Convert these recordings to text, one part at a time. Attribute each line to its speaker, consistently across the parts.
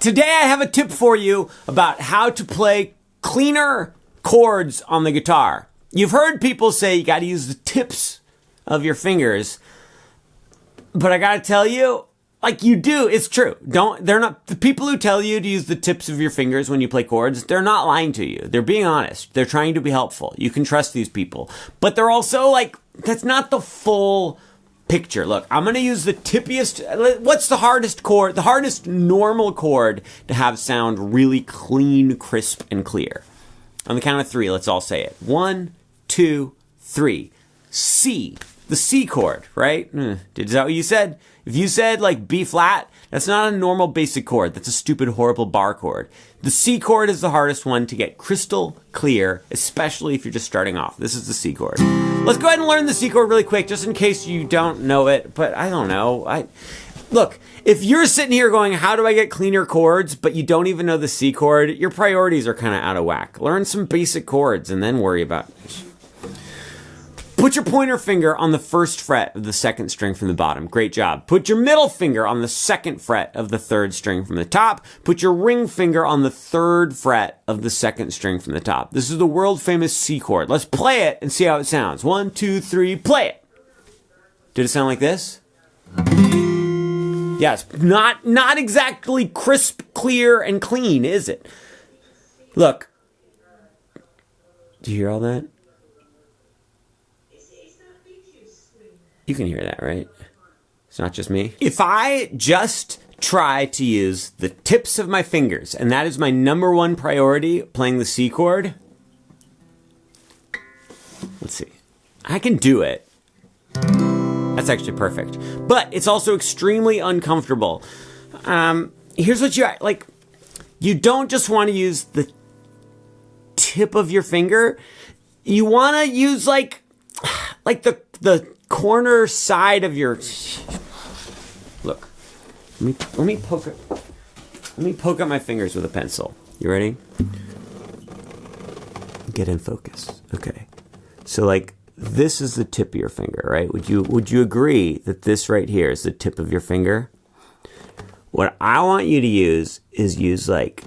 Speaker 1: Today I have a tip for you about how to play cleaner chords on the guitar. You've heard people say you got to use the tips of your fingers, but I got to tell you, like you do, it's true. They're not, the people who tell you to use the tips of your fingers when you play chords, they're not lying to you. They're being honest. They're trying to be helpful. You can trust these people, but they're also like, that's not the full picture. Look, I'm going to use the tippiest. What's the hardest chord? The hardest normal chord to have sound really clean, crisp, and clear. On the count of three, let's all say it. 1, 2, 3. C. The C chord, right? Is that what you said? If you said like B flat, that's not a normal basic chord. That's a stupid, horrible bar chord. The C chord is the hardest one to get crystal clear, especially if you're just starting off. This is the C chord. Let's go ahead and learn the C chord really quick, just in case you don't know it. But I don't know. Look, if you're sitting here going, how do I get cleaner chords, but you don't even know the C chord, your priorities are kind of out of whack. Learn some basic chords and then worry about it. Put your pointer finger on the first fret of the second string from the bottom. Great job. Put your middle finger on the second fret of the third string from the top. Put your ring finger on the third fret of the second string from the top. This is the world famous C chord. Let's play it and see how it sounds. 1, 2, 3, play it. Did it sound like this? Yes, not exactly crisp, clear, and clean, is it? Look. Do you hear all that? You can hear that, right? It's not just me. If I just try to use the tips of my fingers, and that is my number one priority, playing the C chord. Let's see. I can do it. That's actually perfect. But it's also extremely uncomfortable. Here's what like. You don't just want to use the tip of your finger. You want to use like the corner side of your. Look, let me poke at my fingers with a pencil. You ready? Get in focus. Okay. So like this is the tip of your finger, right? Would you agree that this right here is the tip of your finger? What I want you to use is like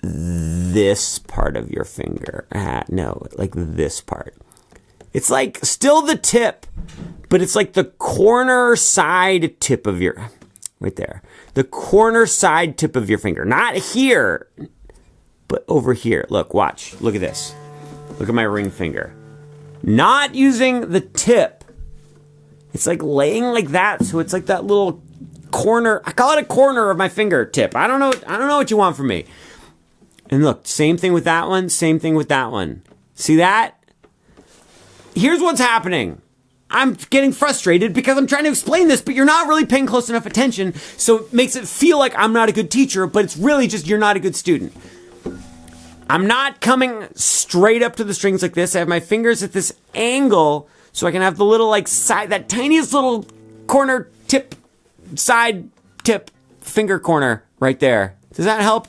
Speaker 1: this part of your finger. No, like this part. It's like still the tip, but it's like the corner side tip of your, right there. The corner side tip of your finger. Not here, but over here. Look, watch. Look at this. Look at my ring finger. Not using the tip. It's like laying like that, so it's like that little corner. I call it a corner of my fingertip. I don't know what you want from me. And look, same thing with that one, same thing with that one. See that? Here's what's happening. I'm getting frustrated because I'm trying to explain this, but you're not really paying close enough attention, so it makes it feel like I'm not a good teacher, but it's really just you're not a good student. I'm not coming straight up to the strings like this. I have my fingers at this angle so I can have the little like side, that tiniest little corner tip, side tip, finger corner right there. Does that help?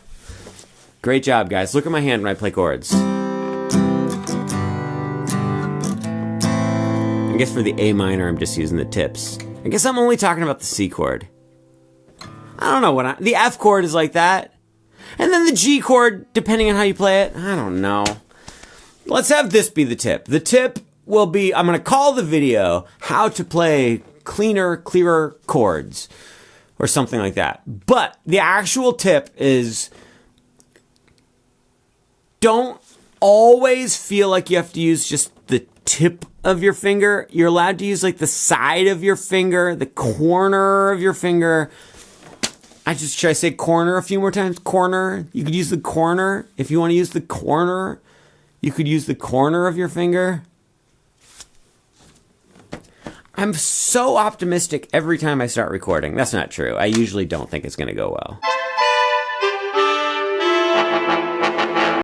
Speaker 1: Great job, guys. Look at my hand when I play chords. I guess for the A minor, I'm just using the tips. I guess I'm only talking about the C chord. I don't know the F chord is like that. And then the G chord, depending on how you play it, I don't know. Let's have this be the tip. The tip will be, I'm going to call the video how to play cleaner, clearer chords or something like that. But the actual tip is don't always feel like you have to use just the tip of your finger. You're allowed to use like the side of your finger, the corner of your finger. Should I say corner a few more times? Corner. You could use the corner. If you want to use the corner, you could use the corner of your finger. I'm so optimistic every time I start recording. That's not true. I usually don't think it's going to go well.